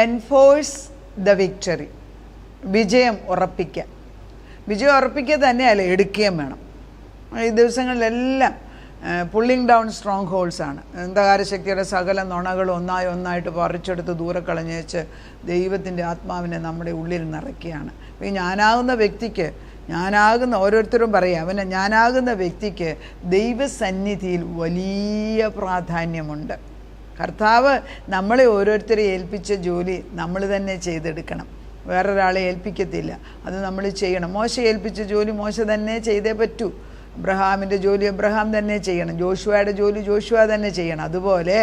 Enforce the victory. വിജയം ഉറപ്പിക്കുക. വിജയം ഉറപ്പിക്കുക തന്നെയല്ല, എടുക്കുകയും വേണം. ഈ ദിവസങ്ങളിലെല്ലാം പുള്ളിങ് ഡൗൺ സ്ട്രോങ് ഹോൾസാണ്. അന്ധകാരശക്തിയുടെ സകല നുണകളും ഒന്നായിട്ട് പറിച്ചെടുത്ത് ദൂരെ കളഞ്ഞേച്ച് ദൈവത്തിൻ്റെ ആത്മാവിനെ നമ്മുടെ ഉള്ളിൽ നിറയ്ക്കുകയാണ്. അപ്പോൾ ഈ ഞാനാകുന്ന ഓരോരുത്തരും പറയുക, ഞാനാകുന്ന വ്യക്തിക്ക് ദൈവസന്നിധിയിൽ വലിയ പ്രാധാന്യമുണ്ട്. കർത്താവ് നമ്മളെ ഓരോരുത്തരെ ഏൽപ്പിച്ച ജോലി നമ്മൾ തന്നെ ചെയ്തെടുക്കണം, വേറൊരാളെ ഏൽപ്പിക്കത്തില്ല. അത് നമ്മൾ ചെയ്യണം. മോശ ഏൽപ്പിച്ച ജോലി മോശ തന്നെ ചെയ്തേ പറ്റൂ. അബ്രഹാമിൻ്റെ ജോലി അബ്രഹാം തന്നെ ചെയ്യണം. ജോഷുവയുടെ ജോലി ജോഷുവ തന്നെ ചെയ്യണം. അതുപോലെ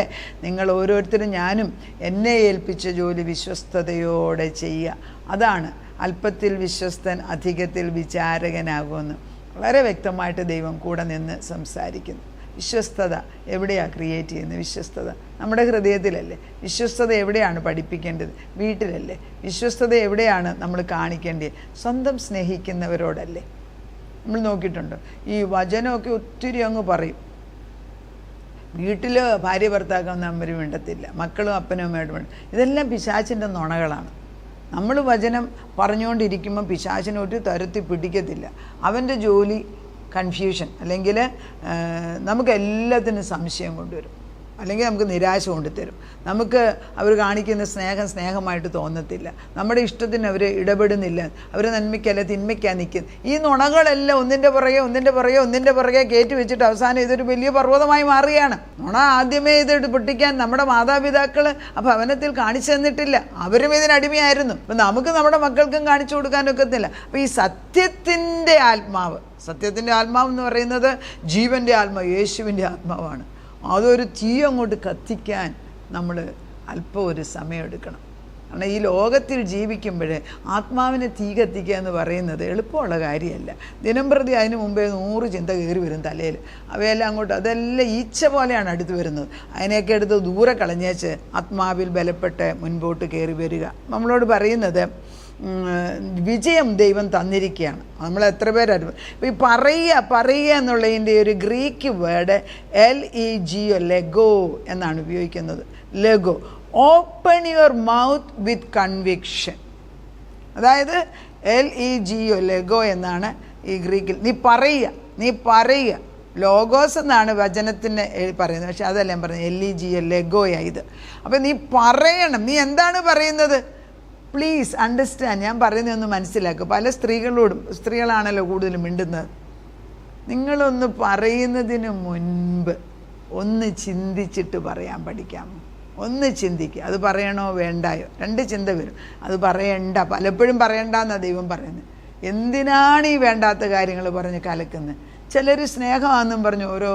നിങ്ങൾ ഓരോരുത്തരും, ഞാനും എന്നെ ഏൽപ്പിച്ച ജോലി വിശ്വസ്തയോടെ ചെയ്യുക. അതാണ് അല്പത്തിൽ വിശ്വസ്തൻ അധികത്തിൽ വിചാരകനാകുമെന്ന് വളരെ വ്യക്തമായിട്ട് ദൈവം കൂടെ നിന്ന് സംസാരിക്കുന്നു. വിശ്വസ്തത എവിടെയാണ് ക്രിയേറ്റ് ചെയ്യുന്നത്? വിശ്വസ്തത നമ്മുടെ ഹൃദയത്തിലല്ലേ? വിശ്വസ്തത എവിടെയാണ് പഠിപ്പിക്കേണ്ടത്? വീട്ടിലല്ലേ? വിശ്വസ്തത എവിടെയാണ് നമ്മൾ കാണിക്കേണ്ടത്? സ്വന്തം സ്നേഹിക്കുന്നവരോടല്ലേ? നമ്മൾ നോക്കിയിട്ടുണ്ടോ? ഈ വചനമൊക്കെ ഒത്തിരി അങ്ങ് പറയും. വീട്ടിൽ ഭാര്യ ഭർത്താക്കം തമ്മിൽ മിണ്ടത്തില്ല, മക്കളും അപ്പനും അമ്മയോട് മിണ്ടും. ഇതെല്ലാം പിശാചിൻ്റെ നുണകളാണ്. നമ്മൾ വചനം പറഞ്ഞുകൊണ്ടിരിക്കുമ്പോൾ പിശാചിനെ ഒരു തരത്തിൽ പിടിക്കത്തില്ല. അവൻ്റെ ജോലി കൺഫ്യൂഷൻ, അല്ലെങ്കിൽ നമുക്ക് എല്ലാത്തിനും സംശയം കൊണ്ടുവരും, അല്ലെങ്കിൽ നമുക്ക് നിരാശ കൊണ്ടുതരും. നമുക്ക് അവർ കാണിക്കുന്ന സ്നേഹമായിട്ട് തോന്നത്തില്ല. നമ്മുടെ ഇഷ്ടത്തിന് അവർ ഇടപെടുന്നില്ല. അവർ നന്മയ്ക്കല്ല തിന്മയ്ക്കാണ് നിൽക്കുന്നത്. ഈ നുണകളെല്ലാം ഒന്നിൻ്റെ പുറകെ കയറ്റി വെച്ചിട്ട് അവസാനം ഇതൊരു വലിയ പർവ്വതമായി മാറുകയാണ്. നുണ ആദ്യമേ ഇത് പൊട്ടിക്കാൻ നമ്മുടെ മാതാപിതാക്കൾ ആ ഭവനത്തിൽ കാണിച്ചു തന്നിട്ടില്ല. അവരും ഇതിനടിമയായിരുന്നു. അപ്പം നമുക്ക് നമ്മുടെ മക്കൾക്കും കാണിച്ചു കൊടുക്കാനൊക്കത്തില്ല. അപ്പോൾ ഈ സത്യത്തിൻ്റെ ആത്മാവ് എന്ന് പറയുന്നത് ജീവൻ്റെ ആത്മാവ്, യേശുവിൻ്റെ ആത്മാവാണ്. അതൊരു തീ അങ്ങോട്ട് കത്തിക്കാൻ നമ്മൾ അല്പം ഒരു സമയം എടുക്കണം. കാരണം ഈ ലോകത്തിൽ ജീവിക്കുമ്പോൾ ആത്മാവിനെ തീ കത്തിക്കുക എന്ന് പറയുന്നത് എളുപ്പമുള്ള കാര്യമല്ല. ദിനം പ്രതി അതിന് മുമ്പേ 100 ചിന്ത കയറി വരും തലയിൽ. അവയെല്ലാം അങ്ങോട്ട് അതെല്ലാം ഈച്ച പോലെയാണ് അടുത്ത് വരുന്നത്. അതിനെയൊക്കെ എടുത്ത് ദൂരെ കളഞ്ഞേച്ച് ആത്മാവിൽ ബലപ്പെട്ട് മുൻപോട്ട് കയറി വരിക. നമ്മളോട് പറയുന്നത് വിജയം ദൈവം തന്നിരിക്കുകയാണ്. നമ്മൾ എത്ര പേരായിരുന്നു ഇപ്പോൾ ഈ പറയുക എന്നുള്ളതിൻ്റെ ഒരു ഗ്രീക്ക് വേർഡ് LEGO, ലെഗോ എന്നാണ് ഉപയോഗിക്കുന്നത്. ലെഗോ, open your mouth with conviction. അതായത് LEGO, ലെഗോ എന്നാണ് ഈ ഗ്രീക്കിൽ. നീ പറയുക. ലോഗോസ് എന്നാണ് വചനത്തിന് പറയുന്നത്, പക്ഷെ അതെല്ലാം പറഞ്ഞത് LEGO, ലെഗോയാ ഇത്. അപ്പം നീ പറയണം. നീ എന്താണ് പറയുന്നത്? Please understand. ഞാൻ പറയുന്നതൊന്ന് മനസ്സിലാക്കുക. പല സ്ത്രീകളാണല്ലോ കൂടുതലും മിണ്ടുന്നത്. നിങ്ങളൊന്ന് പറയുന്നതിന് മുൻപ് ഒന്ന് ചിന്തിച്ചിട്ട് പറയാൻ പഠിക്കാമോ? ഒന്ന് ചിന്തിക്കുക. അത് പറയണോ വേണ്ടായോ? 2 ചിന്ത വരും. അത് പറയണ്ട, പലപ്പോഴും പറയണ്ടെന്നാണ് ദൈവം പറയുന്നത്. എന്തിനാണ് ഈ വേണ്ടാത്ത കാര്യങ്ങൾ പറഞ്ഞ് കലക്കുന്നത്? ചിലർ സ്നേഹമാണെന്നും പറഞ്ഞു ഓരോ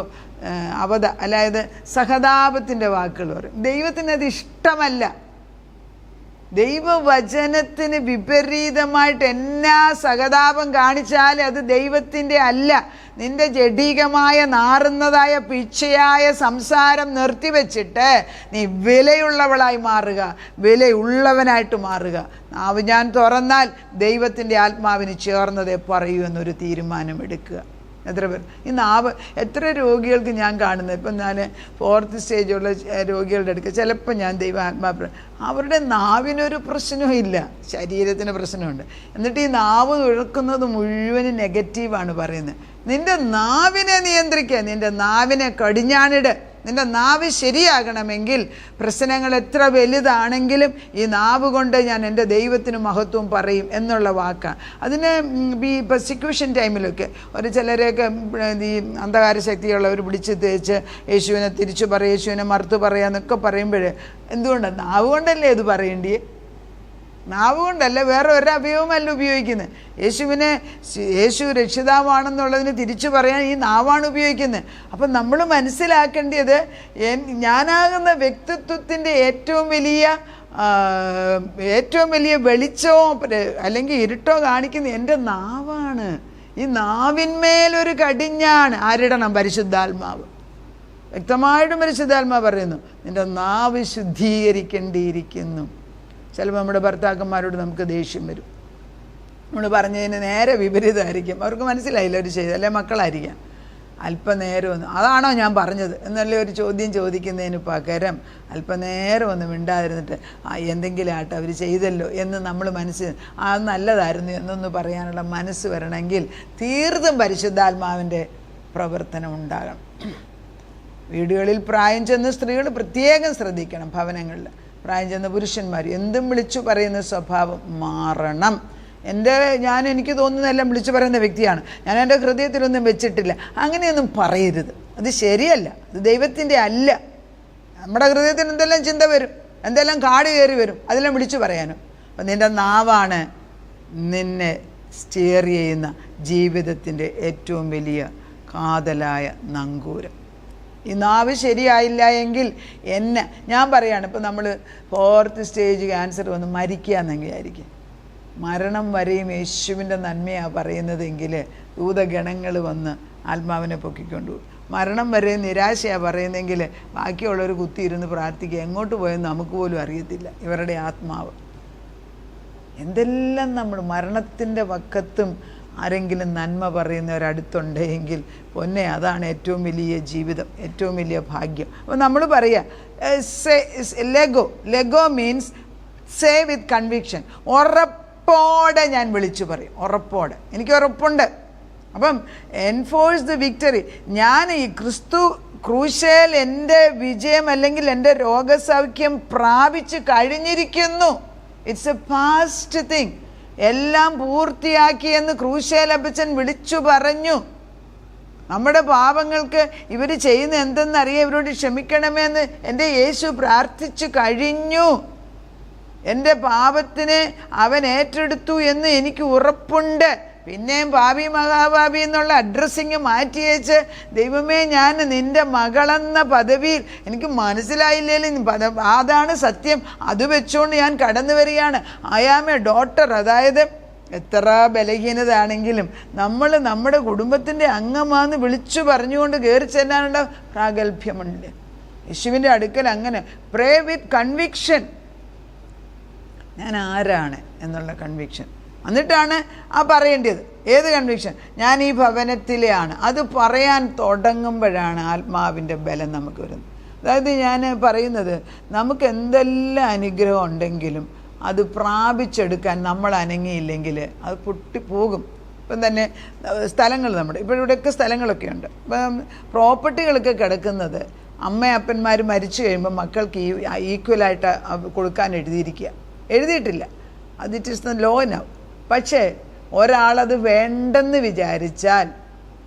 അതായത് സഹതാപത്തിൻ്റെ വാക്കുകൾ പറയും. ദൈവത്തിനത് ഇഷ്ടമല്ല. ദൈവവചനത്തിന് വിപരീതമായിട്ട് എന്നാ സഹതാപം കാണിച്ചാൽ അത് ദൈവത്തിൻ്റെ അല്ല. നിന്റെ ജഡികമായ നാറുന്നതായ പിച്ചയായ സംസാരം നിർത്തിവെച്ചിട്ട് നീ വിലയുള്ളവളായി മാറുക, വിലയുള്ളവനായിട്ട് മാറുക. നാവ് ഞാൻ തുറന്നാൽ ദൈവത്തിൻ്റെ ആത്മാവിന് ചേർന്നതേ പറയൂ എന്നൊരു തീരുമാനം എടുക്കുക. എത്ര പേർ ഈ നാവ്, എത്ര രോഗികൾക്ക് ഞാൻ കാണുന്നത്. ഇപ്പം ഞാൻ 4th സ്റ്റേജുള്ള രോഗികളുടെ അടുക്കുക ചിലപ്പോൾ ഞാൻ ദൈവാത്മാവ്, അവരുടെ നാവിനൊരു പ്രശ്നവും ഇല്ല, ശരീരത്തിന് പ്രശ്നമുണ്ട്. എന്നിട്ട് ഈ നാവ് തുഴക്കുന്നത് മുഴുവനും നെഗറ്റീവാണ് പറയുന്നത്. നിൻ്റെ നാവിനെ നിയന്ത്രിക്കുക. നിൻ്റെ നാവിനെ കടിഞ്ഞാണിട്. നിൻ്റെ നാവ് ശരിയാകണമെങ്കിൽ പ്രശ്നങ്ങൾ എത്ര വലുതാണെങ്കിലും ഈ നാവ് കൊണ്ട് ഞാൻ എൻ്റെ ദൈവത്തിന് മഹത്വം പറയും എന്നുള്ള വാക്കാണ്. അതിന് ഈ പെർസിക്യൂഷൻ ടൈമിലൊക്കെ ചിലരെയൊക്കെ ഈ അന്ധകാര ശക്തിയുള്ളവർ പിടിച്ച് തേച്ച് യേശുവിനെ തിരിച്ചു പറയുക, യേശുവിനെ മറുത്ത് പറയുക എന്നൊക്കെ പറയുമ്പോൾ എന്തുകൊണ്ടാണ്? നാവ് കൊണ്ടല്ലേ ഇത് പറയേണ്ടിയേ? നാവ് കൊണ്ടല്ല, വേറെ ഒരു അവയവമല്ല ഉപയോഗിക്കുന്നത്. യേശു രക്ഷിതാവാണെന്നുള്ളതിന് തിരിച്ചു പറയാൻ ഈ നാവാണ് ഉപയോഗിക്കുന്നത്. അപ്പം നമ്മൾ മനസ്സിലാക്കേണ്ടത് ഞാനാകുന്ന വ്യക്തിത്വത്തിൻ്റെ ഏറ്റവും വലിയ വെളിച്ചമോ അല്ലെങ്കിൽ ഇരുട്ടോ കാണിക്കുന്ന എൻ്റെ നാവാണ്. ഈ നാവിന്മേലൊരു കടിഞ്ഞാണ് ആരിടണം? പരിശുദ്ധാത്മാവ്. വ്യക്തമായിട്ടും പരിശുദ്ധാത്മാവ് പറയുന്നു, നിൻ്റെ നാവ് ശുദ്ധീകരിക്കേണ്ടിയിരിക്കുന്നു. ചിലപ്പോൾ നമ്മുടെ ഭർത്താക്കന്മാരോട് നമുക്ക് ദേഷ്യം വരും. നമ്മൾ പറഞ്ഞതിന് നേരെ വിപരീതമായിരിക്കും. അവർക്ക് മനസ്സിലായില്ല അവർ ചെയ്ത്, അല്ലെ മക്കളായിരിക്കാം. അല്പനേരം ഒന്ന്, അതാണോ ഞാൻ പറഞ്ഞത് എന്നല്ലേ ഒരു ചോദ്യം ചോദിക്കുന്നതിന് പകരം അല്പനേരം ഒന്ന് മിണ്ടാതിരുന്നിട്ട് എന്തെങ്കിലും ആട്ടെ അവർ ചെയ്തല്ലോ എന്ന് നമ്മൾ മനസ്സിൽ അത് നല്ലതായിരുന്നു എന്നൊന്ന് പറയാനുള്ള മനസ്സ് വരണമെങ്കിൽ തീർത്തും പരിശുദ്ധാത്മാവിൻ്റെ പ്രവർത്തനം ഉണ്ടാകണം. വീടുകളിൽ പ്രായം ചെന്ന സ്ത്രീകൾ പ്രത്യേകം ശ്രദ്ധിക്കണം. ഭവനങ്ങളിൽ പ്രായം ചെന്ന പുരുഷന്മാർ എന്തും വിളിച്ചു പറയുന്ന സ്വഭാവം മാറണം. എനിക്ക് തോന്നുന്നതെല്ലാം വിളിച്ചു പറയുന്ന വ്യക്തിയാണ്, ഞാൻ എൻ്റെ ഹൃദയത്തിലൊന്നും വെച്ചിട്ടില്ല, അങ്ങനെയൊന്നും പറയരുത്. അത് ശരിയല്ല, അത് ദൈവത്തിൻ്റെ അല്ല. നമ്മുടെ ഹൃദയത്തിന് എന്തെല്ലാം ചിന്ത വരും, എന്തെല്ലാം കാട് കയറി വരും, അതെല്ലാം വിളിച്ചു പറയാനും. അപ്പം നിൻ്റെ നാവാണ് നിന്നെ സ്റ്റിയർ ചെയ്യുന്ന ജീവിതത്തിൻ്റെ ഏറ്റവും വലിയ കാതലായ നങ്കൂരം. ഈ നാവ് ശരിയായില്ല എങ്കിൽ ഞാൻ പറയാണ്, ഇപ്പം നമ്മൾ 4th സ്റ്റേജ് ക്യാൻസർ വന്ന് മരിക്കുകയെന്നെങ്കിൽ ആയിരിക്കും, മരണം വരെയും യേശുവിൻ്റെ നന്മയാണ് പറയുന്നതെങ്കിൽ ദൂതഗണങ്ങൾ വന്ന് ആത്മാവിനെ പൊക്കിക്കൊണ്ടുപോകും. മരണം വരെ നിരാശയാണ് പറയുന്നതെങ്കിൽ ബാക്കിയുള്ളവർ കുത്തിയിരുന്ന് പ്രാർത്ഥിക്കുക, എങ്ങോട്ട് പോയെന്ന് നമുക്ക് പോലും അറിയത്തില്ല ഇവരുടെ ആത്മാവ്. എന്തെല്ലാം നമ്മൾ മരണത്തിൻ്റെ വക്കത്തും ആരെങ്കിലും നന്മ പറയുന്നവരടുത്തുണ്ടെങ്കിൽ പൊന്നെ, അതാണ് ഏറ്റവും വലിയ ജീവിതം, ഏറ്റവും വലിയ ഭാഗ്യം. അപ്പോൾ നമ്മൾ പറയുക lego means say with conviction. ഉറപ്പോടെ ഞാൻ വിളിച്ചു പറയും, ഉറപ്പോടെ, എനിക്ക് ഉറപ്പുണ്ട്. അപ്പം എൻഫോഴ്സ് ദ വിക്ടറി. ഞാൻ ഈ ക്രൂശേൽ എൻ്റെ വിജയം അല്ലെങ്കിൽ എൻ്റെ രോഗസൗഖ്യം പ്രാപിച്ച് കഴിഞ്ഞിരിക്കുന്നു. It's A past thing. എല്ലാം പൂർത്തിയാക്കിയെന്ന് ക്രൂശേലപ്പച്ചൻ വിളിച്ചു പറഞ്ഞു. നമ്മുടെ പാപങ്ങൾക്ക് ഇവർ ചെയ്യുന്ന എന്തെന്നറിയാം, ഇവരോട് ക്ഷമിക്കണമെന്ന് എൻ്റെ യേശു പ്രാർത്ഥിച്ചു കഴിഞ്ഞു. എൻ്റെ പാപത്തിന് അവൻ ഏറ്റെടുത്തു എന്ന് എനിക്ക് ഉറപ്പുണ്ട്. പിന്നെയും പാപി മഹാപാപി എന്നുള്ള അഡ്രസ്സിങ് മാറ്റിയേച്ച് ദൈവമേ ഞാൻ നിൻ്റെ മകളെന്ന പദവിയിൽ, എനിക്ക് മനസ്സിലായില്ലേലും അതാണ് സത്യം, അത് വെച്ചുകൊണ്ട് ഞാൻ കടന്നു വരികയാണ്. I am a daughter. അതായത് എത്ര ബലഹീനതയാണെങ്കിലും നമ്മൾ നമ്മുടെ കുടുംബത്തിൻ്റെ അംഗമാണെന്ന് വിളിച്ചു പറഞ്ഞുകൊണ്ട് കയറി ചെല്ലാനുള്ള പ്രാഗൽഭ്യമുണ്ട്. യേശുവിൻ്റെ അടുക്കൽ അങ്ങനെ പ്രേ വിത്ത് കൺവിക്ഷൻ. ഞാൻ ആരാണ് എന്നുള്ള കൺവിക്ഷൻ. എന്നിട്ടാണ് പറയേണ്ടത്. ഏത് കൺവിക്ഷൻ? ഞാൻ ഈ ഭവനത്തിലെയാണ്. അത് പറയാൻ തുടങ്ങുമ്പോഴാണ് ആത്മാവിൻ്റെ ബലം നമുക്ക് വരുന്നത്. അതായത് ഞാൻ പറയുന്നത്, നമുക്ക് എന്തെല്ലാം അനുഗ്രഹം ഉണ്ടെങ്കിലും അത് പ്രാപിച്ചെടുക്കാൻ നമ്മൾ അനങ്ങിയില്ലെങ്കിൽ അത് പൊട്ടിപ്പോകും. ഇപ്പം തന്നെ സ്ഥലങ്ങൾ ഇപ്പോൾ ഇവിടെയൊക്കെ സ്ഥലങ്ങളൊക്കെ ഉണ്ട്. ഇപ്പം പ്രോപ്പർട്ടികളൊക്കെ കിടക്കുന്നത് അമ്മയപ്പന്മാർ മരിച്ചു കഴിയുമ്പോൾ മക്കൾക്ക് ഈക്വലായിട്ട് കൊടുക്കാൻ എഴുതിയിട്ടില്ല. അത് it is the law now. പക്ഷേ ഒരാളത് വേണ്ടെന്ന് വിചാരിച്ചാൽ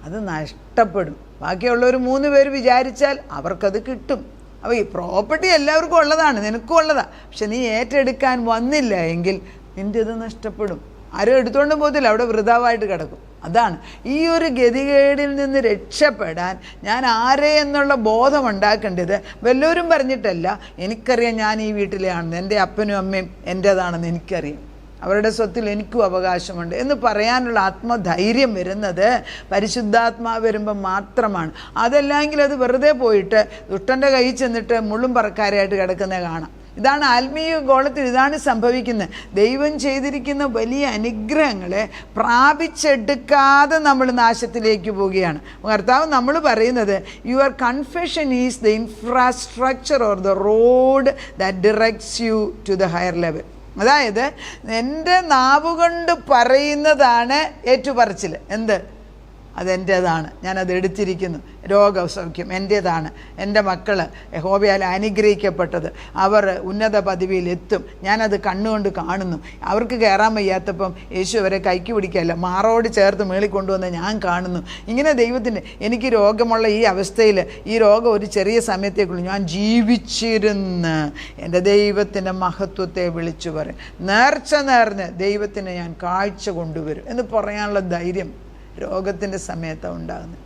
അത് നഷ്ടപ്പെടും. ബാക്കിയുള്ളവർ 3 പേര് വിചാരിച്ചാൽ അവർക്കത് കിട്ടും. അപ്പോൾ ഈ പ്രോപ്പർട്ടി എല്ലാവർക്കും ഉള്ളതാണ്, നിനക്കും ഉള്ളതാണ്. പക്ഷെ നീ ഏറ്റെടുക്കാൻ വന്നില്ല എങ്കിൽ നിൻ്റെ ഇത് നഷ്ടപ്പെടും. ആരും എടുത്തുകൊണ്ടും പോകത്തില്ല, അവിടെ വൃഥാവായിട്ട് കിടക്കും. അതാണ് ഈ ഒരു ഗതികേടിൽ നിന്ന് രക്ഷപ്പെടാൻ ഞാൻ ആരെ എന്നുള്ള ബോധം ഉണ്ടാക്കേണ്ടത് വല്ലവരും പറഞ്ഞിട്ടല്ല. എനിക്കറിയാം ഞാൻ ഈ വീട്ടിലെയാണെന്ന്, എൻ്റെ അപ്പനും അമ്മയും എൻ്റേതാണെന്ന് എനിക്കറിയാം, അവരുടെ സ്വത്തിൽ എനിക്കും അവകാശമുണ്ട് എന്ന് പറയാനുള്ള ആത്മധൈര്യം വരുന്നത് പരിശുദ്ധാത്മാവ് വരുമ്പോൾ മാത്രമാണ്. അതല്ലെങ്കിൽ അത് വെറുതെ പോയിട്ട് ദുഷ്ടൻ്റെ കയ്യിൽ ചെന്നിട്ട് മുള്ളും പറക്കാരായിട്ട് കിടക്കുന്നത് കാണാം. ഇതാണ് ആത്മീയ ഗോളത്തിൽ ഇതാണ് സംഭവിക്കുന്നത്. ദൈവം ചെയ്തിരിക്കുന്ന വലിയ അനുഗ്രഹങ്ങളെ പ്രാപിച്ചെടുക്കാതെ നമ്മൾ നാശത്തിലേക്ക് പോവുകയാണ്. കർത്താവ് നമ്മൾ പറയുന്നത്, your confession is the infrastructure or the road that directs you to the higher level. അതായത് എൻ്റെ നാവുകൊണ്ട് പറയുന്നതാണ് ഏറ്റുപറച്ചിൽ. എന്ത്? അതെൻ്റേതാണ്, ഞാനത് എടുത്തിരിക്കുന്നു. രോഗസൗഖ്യം എൻ്റേതാണ്. എൻ്റെ മക്കൾ യഹോവയാൽ അനുഗ്രഹിക്കപ്പെട്ടത്, അവർ ഉന്നത പദവിയിലെത്തും, ഞാനത് കണ്ണുകൊണ്ട് കാണുന്നു. അവർക്ക് കയറാൻ വയ്യാത്തപ്പം യേശു അവരെ കൈക്ക് പിടിക്കുകയല്ല, മാറോട് ചേർത്ത് മേളിൽ കൊണ്ടുവന്ന് ഞാൻ കാണുന്നു. ഇങ്ങനെ ദൈവത്തിൻ്റെ, എനിക്ക് രോഗമുള്ള ഈ അവസ്ഥയിൽ ഈ രോഗം ഒരു ചെറിയ സമയത്തേക്കുള്ളൂ, ഞാൻ ജീവിച്ചിരുന്ന് എൻ്റെ ദൈവത്തിൻ്റെ മഹത്വത്തെ വിളിച്ചു പറയും. നേർന്ന് ദൈവത്തിന് ഞാൻ കാഴ്ച കൊണ്ടുവരും എന്ന് പറയാനുള്ള ധൈര്യം രോഗത്തിൻ്റെ സമയത്താണ് ഉണ്ടാകുന്നത്.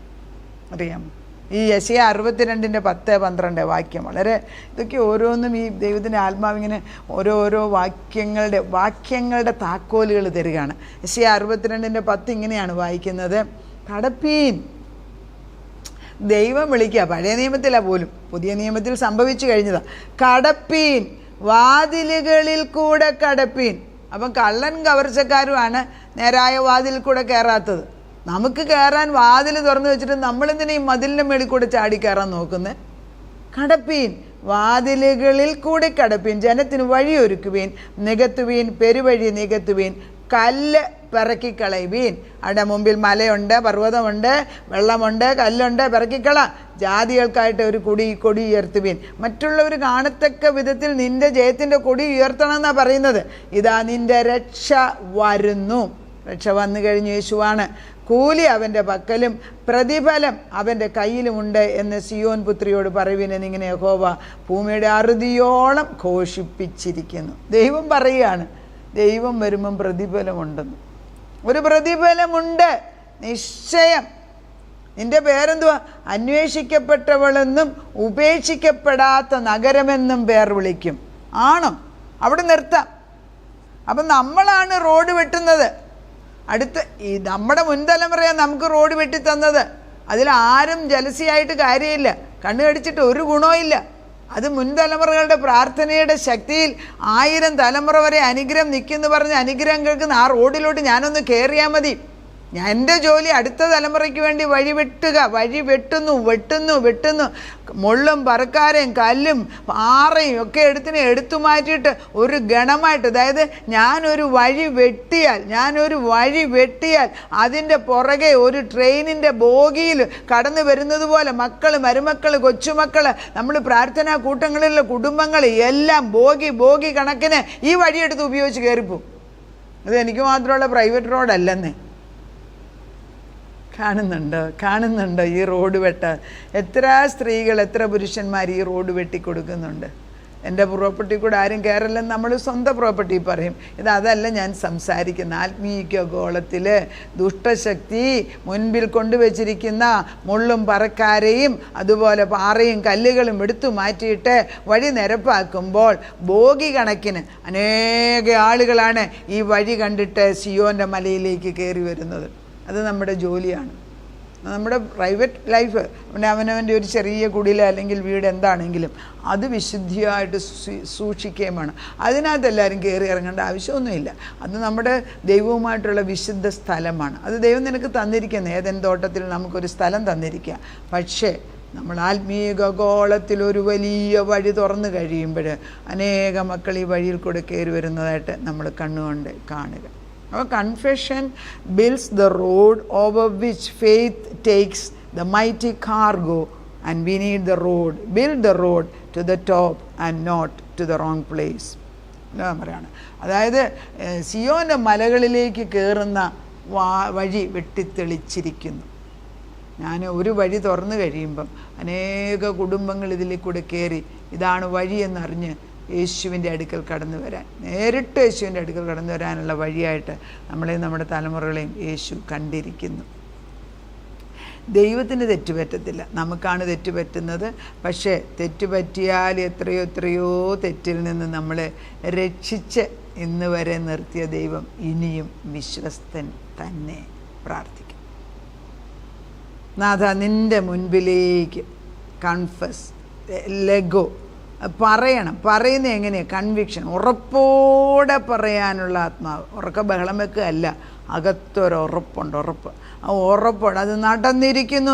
അറിയാമോ? ഈ യെശയ്യാ 62:10-12 വാക്യം വളരെ, ഇതൊക്കെ ഓരോന്നും ഈ ദൈവത്തിൻ്റെ ആത്മാവിങ്ങനെ ഓരോരോ വാക്യങ്ങളുടെ താക്കോലുകൾ തരികയാണ്. യെശയ്യാ 62:10 ഇങ്ങനെയാണ് വായിക്കുന്നത്: കടപ്പീൻ. ദൈവം വിളിക്കുക. പഴയ നിയമത്തിലാണ് പോലും, പുതിയ നിയമത്തിൽ സംഭവിച്ചു കഴിഞ്ഞതാണ്. കടപ്പീൻ, വാതിലുകളിൽ കൂടെ കടപ്പീൻ. അപ്പം കള്ളൻ കവർച്ചക്കാരുമാണ് നേരായ വാതിൽ കൂടെ കയറാത്തത്. നമുക്ക് കയറാൻ വാതിൽ തുറന്നു വെച്ചിട്ട് നമ്മളെന്തിനാ ഈ മതിലിൻ്റെ മേളിൽ കൂടെ ചാടി കയറാൻ നോക്കുന്നത്? കടപ്പീൻ, വാതിലുകളിൽ കൂടി കടപ്പീൻ, ജനത്തിന് വഴിയൊരുക്കുവീൻ, നികത്തുവീൻ, പെരുവഴി നികത്തുവീൻ, കല്ല് പിറക്കിക്കളയുവീൻ. അവിടെ മുമ്പിൽ മലയുണ്ട്, പർവ്വതമുണ്ട്, വെള്ളമുണ്ട്, കല്ലുണ്ട്, പിറക്കിക്കള. ജാതികൾക്കായിട്ട് ഒരു കൊടി ഉയർത്തുവീൻ. മറ്റുള്ളവർ കാണത്തക്ക വിധത്തിൽ നിന്റെ ജയത്തിൻ്റെ കൊടി ഉയർത്തണം എന്നാണ് പറയുന്നത്. ഇതാ നിന്റെ രക്ഷ വരുന്നു. രക്ഷ വന്നു കഴിഞ്ഞു, യേശുവാണ്. കൂലി അവൻ്റെ പക്കലും പ്രതിഫലം അവൻ്റെ കയ്യിലുമുണ്ട് എന്ന് സിയോൻ പുത്രിയോട് പറയുവിനെന്നിങ്ങനെ യഹോവ ഭൂമിയുടെ അറുതിയോളം ഘോഷിപ്പിച്ചിരിക്കുന്നു. ദൈവം പറയുകയാണ്, ദൈവം വരുമ്പം പ്രതിഫലമുണ്ടെന്ന്. ഒരു പ്രതിഫലമുണ്ട് നിശ്ചയം. നിന്റെ പേരെന്തുവാ? അന്വേഷിക്കപ്പെട്ടവളെന്നും ഉപേക്ഷിക്കപ്പെടാത്ത നഗരമെന്നും പേർ വിളിക്കും. ആണോ? അവിടെ നിർത്താം. അപ്പം നമ്മളാണ് റോഡ് വെട്ടുന്നത്. അടുത്ത നമ്മുടെ മുൻതലമുറയാണ് നമുക്ക് റോഡ് വെട്ടി തന്നത്. അതിലാരും ജലസിയായിട്ട് കാര്യമില്ല, കണ്ണു കടിച്ചിട്ട് ഒരു ഗുണവും. അത് മുൻതലമുറകളുടെ പ്രാർത്ഥനയുടെ ശക്തിയിൽ 1000 തലമുറ വരെ അനുഗ്രഹം നിൽക്കുമെന്ന് പറഞ്ഞ് അനുഗ്രഹം കേൾക്കുന്ന ആ റോഡിലോട്ട് ഞാനൊന്ന് കയറിയാൽ മതി. എൻ്റെ ജോലി അടുത്ത തലമുറയ്ക്ക് വേണ്ടി വഴി വെട്ടുക. വഴി വെട്ടുന്നു. മുള്ളും പറക്കാരയും കല്ലും പാറയും ഒക്കെ എടുത്തു മാറ്റിയിട്ട് ഒരു ഗണമായിട്ട്, അതായത് ഞാനൊരു വഴി വെട്ടിയാൽ അതിൻ്റെ പുറകെ ഒരു ട്രെയിനിൻ്റെ ബോഗിയിൽ കടന്നു വരുന്നത് പോലെ മക്കൾ, മരുമക്കൾ, കൊച്ചുമക്കൾ, നമ്മൾ പ്രാർത്ഥനാ കൂട്ടങ്ങളിലുള്ള കുടുംബങ്ങൾ എല്ലാം ബോഗി കണക്കിന് ഈ വഴിയെടുത്ത് ഉപയോഗിച്ച് കയറിപ്പോവും. അത് എനിക്ക് മാത്രമുള്ള പ്രൈവറ്റ് റോഡല്ലെന്നേ. കാണുന്നുണ്ടോ ഈ റോഡ് വെട്ടാൻ? എത്ര സ്ത്രീകൾ, എത്ര പുരുഷന്മാർ ഈ റോഡ് വെട്ടിക്കൊടുക്കുന്നുണ്ട്. എൻ്റെ പ്രോപ്പർട്ടി കൂടെ ആരും കയറില്ലെന്ന് നമ്മൾ സ്വന്തം പ്രോപ്പർട്ടി പറയും. അതല്ല ഞാൻ സംസാരിക്കുന്ന. ആത്മീയ ഗോളത്തിൽ ദുഷ്ടശക്തി മുൻപിൽ കൊണ്ടുവച്ചിരിക്കുന്ന മുള്ളും പറക്കാരെയും അതുപോലെ പാറയും കല്ലുകളും എടുത്തു മാറ്റിയിട്ട് വഴി നിരപ്പാക്കുമ്പോൾ ബോഗി കണക്കിന് അനേക ആളുകളാണ് ഈ വഴി കണ്ടിട്ട് സിയോൻ്റെ മലയിലേക്ക് കയറി വരുന്നത്. അത് നമ്മുടെ ജോലിയാണ്. നമ്മുടെ പ്രൈവറ്റ് ലൈഫ്, അവനവൻ്റെ ഒരു ചെറിയ കുടില അല്ലെങ്കിൽ വീട് എന്താണെങ്കിലും അത് വിശുദ്ധിയായിട്ട് സൂക്ഷിക്കുകയും വേണം. അതിനകത്ത് എല്ലാവരും കയറി ഇറങ്ങേണ്ട ആവശ്യമൊന്നുമില്ല. അത് നമ്മുടെ ദൈവവുമായിട്ടുള്ള വിശുദ്ധ സ്ഥലമാണ്. അത് ദൈവം നിനക്ക് തന്നിരിക്കുന്നത്. ഏതെങ്കിലും തോട്ടത്തിൽ നമുക്കൊരു സ്ഥലം തന്നിരിക്കുക. പക്ഷേ നമ്മൾ ആത്മീയ ഗോളത്തിൽ ഒരു വലിയ വഴി തുറന്നു കഴിയുമ്പോൾ അനേക മക്കൾ ഈ വഴിയിൽ കൂടെ കയറി വരുന്നതായിട്ട് നമ്മൾ കണ്ണുകൊണ്ട് കാണുക. Our confession builds the road over which faith takes the mighty cargo, and we need the road. Build the road to the top and not to the wrong place. പറയാണ്. അതായത് സിയോൻ്റെ മലകളിലേക്ക് കയറുന്ന വഴി വെട്ടിത്തെളിച്ചിരിക്കുന്നു. ഞാൻ ഒരു വഴി തുറന്നു കഴിയുമ്പം അനേക കുടുംബങ്ങൾ ഇതിൽ കൂടെ കയറി ഇതാണ് വഴിയെന്നറിഞ്ഞ് യേശുവിൻ്റെ അടുക്കൽ കടന്നു വരാൻ, നേരിട്ട് യേശുവിൻ്റെ അടുക്കൽ കടന്നു വരാനുള്ള വഴിയായിട്ട് നമ്മളെയും നമ്മുടെ തലമുറകളെയും യേശു കണ്ടിരിക്കുന്നു. ദൈവത്തിന് തെറ്റുപറ്റത്തില്ല, നമുക്കാണ് തെറ്റുപറ്റുന്നത്. പക്ഷേ തെറ്റുപറ്റിയാൽ എത്രയോ തെറ്റിൽ നിന്ന് നമ്മളെ രക്ഷിച്ച് ഇന്ന് വരെ നിർത്തിയ ദൈവം ഇനിയും വിശ്വസ്തൻ തന്നെ. പ്രാർത്ഥിക്കും. നാഥ, നിൻ്റെ മുൻപിലേക്ക് കൺഫസ്, ലെഗോ പറയുന്നത് എങ്ങനെയാണ്? കൺവിക്ഷൻ, ഉറപ്പോടെ പറയാനുള്ള ആത്മാവ്. ഉറക്ക ബഹളം വെക്കുകയല്ല, അകത്തൊരുറപ്പുണ്ട്. ആ ഉറപ്പോടെ അത് നടന്നിരിക്കുന്നു,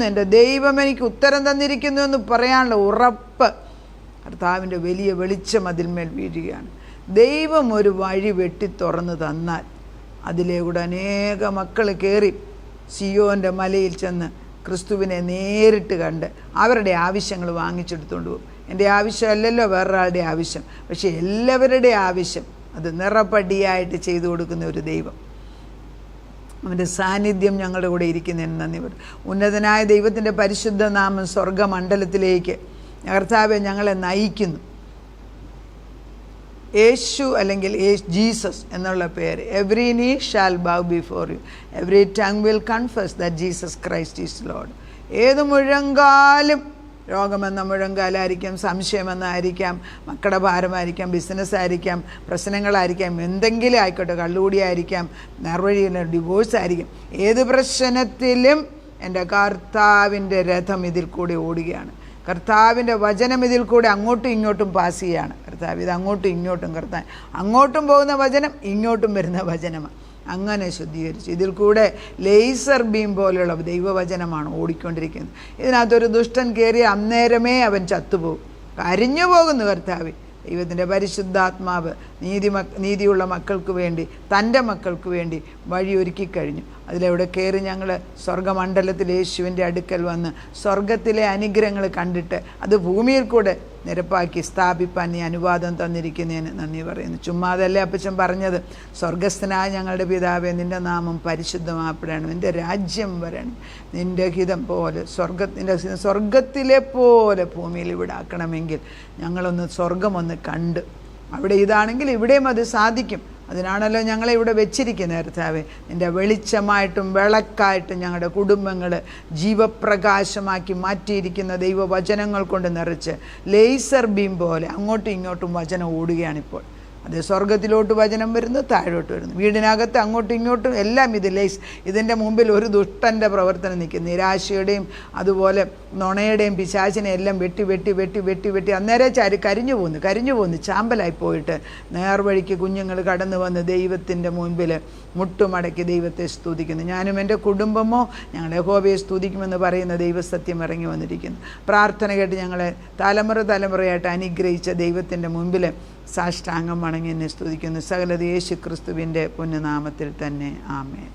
എൻ്റെ ദൈവം എനിക്ക് ഉത്തരം തന്നിരിക്കുന്നു എന്ന് പറയാനുള്ള ഉറപ്പ്. കർത്താവിൻ്റെ വലിയ വെളിച്ചം അതിന്മേൽ വീഴുകയാണ്. ദൈവം ഒരു വഴി വെട്ടി തുറന്ന് തന്നാൽ അതിലേക്കൂടെ അനേക മക്കൾ കയറി സിയോൻ്റെ മലയിൽ ചെന്ന് ക്രിസ്തുവിനെ നേരിട്ട് കണ്ട് അവരുടെ ആവശ്യങ്ങൾ വാങ്ങിച്ചെടുത്തുകൊണ്ട് പോകും. എൻ്റെ ആവശ്യമല്ലല്ലോ വേറൊരാളുടെ ആവശ്യം, പക്ഷേ എല്ലാവരുടെ ആവശ്യം അത് നിറപടിയായിട്ട് ചെയ്തു കൊടുക്കുന്ന ഒരു ദൈവം. അവൻ്റെ സാന്നിധ്യം ഞങ്ങളുടെ കൂടെ ഇരിക്കുന്നതിന് നന്ദി പറയും. ഉന്നതനായ ദൈവത്തിൻ്റെ പരിശുദ്ധ നാമം സ്വർഗമണ്ഡലത്തിലേക്ക് കർത്താവെ ഞങ്ങളെ നയിക്കുന്നു. യേശു അല്ലെങ്കിൽ ജീസസ് എന്നുള്ള പേര്. എവറി നീ shall bow before you, every tongue will confess that Jesus Christ is Lord. ഏത് മുഴങ്കാലും, രോഗമെന്ന മുഴങ്കാലായിരിക്കാം, സംശയമെന്നായിരിക്കാം, മക്കളുടെ ഭാരമായിരിക്കാം, ബിസിനസ്സായിരിക്കാം, പ്രശ്നങ്ങളായിരിക്കാം, എന്തെങ്കിലും ആയിക്കോട്ടെ, കള്ളുകൂടിയായിരിക്കാം, നേർവഴിയിലെ ഡിവോഴ്സ് ആയിരിക്കും, ഏത് പ്രശ്നത്തിലും എൻ്റെ കർത്താവിൻ്റെ രഥം ഇതിൽ കൂടി ഓടുകയാണ്. കർത്താവിൻ്റെ വചനം ഇതിൽ കൂടെ അങ്ങോട്ടും ഇങ്ങോട്ടും പാസ് ചെയ്യുകയാണ്. കർത്താവ് ഇത് അങ്ങോട്ടും ഇങ്ങോട്ടും, കർത്താവ് അങ്ങോട്ടും പോകുന്ന വചനം ഇങ്ങോട്ടും വരുന്ന വചനമാണ്. അങ്ങനെ ശുദ്ധീകരിച്ചു. ഇതിൽ കൂടെ ലേസർ ബീം പോലെയുള്ള ദൈവവചനമാണ് ഓടിക്കൊണ്ടിരിക്കുന്നത്. ഇതിനകത്തൊരു ദുഷ്ടൻ കയറി അന്നേരമേ അവൻ ചത്തുപോകും. കരിഞ്ഞു പോകുന്നു കർത്താവേ. ദൈവത്തിൻ്റെ പരിശുദ്ധാത്മാവ് നീതിയുള്ള മക്കൾക്ക് വേണ്ടി, തൻ്റെ മക്കൾക്ക് വേണ്ടി വഴിയൊരുക്കി കഴിഞ്ഞു. അതിലെവിടെ കയറി ഞങ്ങൾ സ്വർഗമണ്ഡലത്തിൽ യേശുവിൻ്റെ അടുക്കൽ വന്ന് സ്വർഗത്തിലെ അനുഗ്രഹങ്ങൾ കണ്ടിട്ട് അത് ഭൂമിയിൽ കൂടെ നിരപ്പാക്കി സ്ഥാപിപ്പാൻ നീ അനുവാദം തന്നിരിക്കുന്നതിന് നന്ദി പറയുന്നു. ചുമ്മാതല്ലേ അപ്പച്ചൻ പറഞ്ഞത്, സ്വർഗസ്ഥനായ ഞങ്ങളുടെ പിതാവേ, നിൻ്റെ നാമം പരിശുദ്ധമാപ്പെടണം, നിൻ്റെ രാജ്യം വരണം, നിൻ്റെ ഹിതം പോലെ സ്വർഗത്തിലെ പോലെ ഭൂമിയിൽ ഇവിടെ ആക്കണമെങ്കിൽ ഞങ്ങളൊന്ന് സ്വർഗമൊന്ന് കണ്ട്, അവിടെ ഇതാണെങ്കിൽ ഇവിടെയും അത് സാധിക്കും. അതിനാണല്ലോ ഞങ്ങളെ ഇവിടെ വെച്ചിരിക്കുന്നത് കർത്താവേ. നിൻ്റെ വെളിച്ചമായിട്ടും വിളക്കായിട്ടും ഞങ്ങളുടെ കുടുംബങ്ങൾ ജീവപ്രകാശമാക്കി മാറ്റിയിരിക്കുന്ന ദൈവവചനങ്ങൾ കൊണ്ട് നിറച്ച് ലേസർ ബീം പോലെ അങ്ങോട്ടും ഇങ്ങോട്ടും വചനം ഓടുകയാണിപ്പോൾ. അത് സ്വർഗത്തിലോട്ട് വചനം വരുന്നു, താഴോട്ട് വരുന്നു, വീടിനകത്ത് അങ്ങോട്ടും ഇങ്ങോട്ടും എല്ലാം ഇതിൻ്റെ മുമ്പിൽ ഒരു ദുഷ്ടൻ്റെ പ്രവർത്തനം നിൽക്കും. നിരാശയുടെയും അതുപോലെ നുണയുടെയും പിശാചിനെ എല്ലാം വെട്ടി വെട്ടി വെട്ടി വെട്ടി വെട്ടി അന്നേരം കരിഞ്ഞു പോകുന്നു ചാമ്പലായി പോയിട്ട് നേർവഴിക്ക് കുഞ്ഞുങ്ങൾ കടന്നു വന്ന് ദൈവത്തിൻ്റെ മുൻപിൽ മുട്ടുമടക്കി ദൈവത്തെ സ്തുതിക്കുന്നു. ഞാനും എൻ്റെ കുടുംബമോ ഞങ്ങളുടെ യഹോവയെ സ്തുതിക്കുമെന്ന് പറയുന്ന ദൈവസത്യം ഇറങ്ങി വന്നിരിക്കുന്നു. പ്രാർത്ഥന കേട്ട് ഞങ്ങളെ തലമുറയായിട്ട് അനുഗ്രഹിച്ച ദൈവത്തിൻ്റെ മുൻപിൽ സാഷ്ടാംഗം വണങ്ങി എന്നെ സ്തുതിക്കുന്നു. സകലത യേശു ക്രിസ്തുവിൻ്റെ പുണ്യനാമത്തിൽ തന്നെ. ആമേൻ.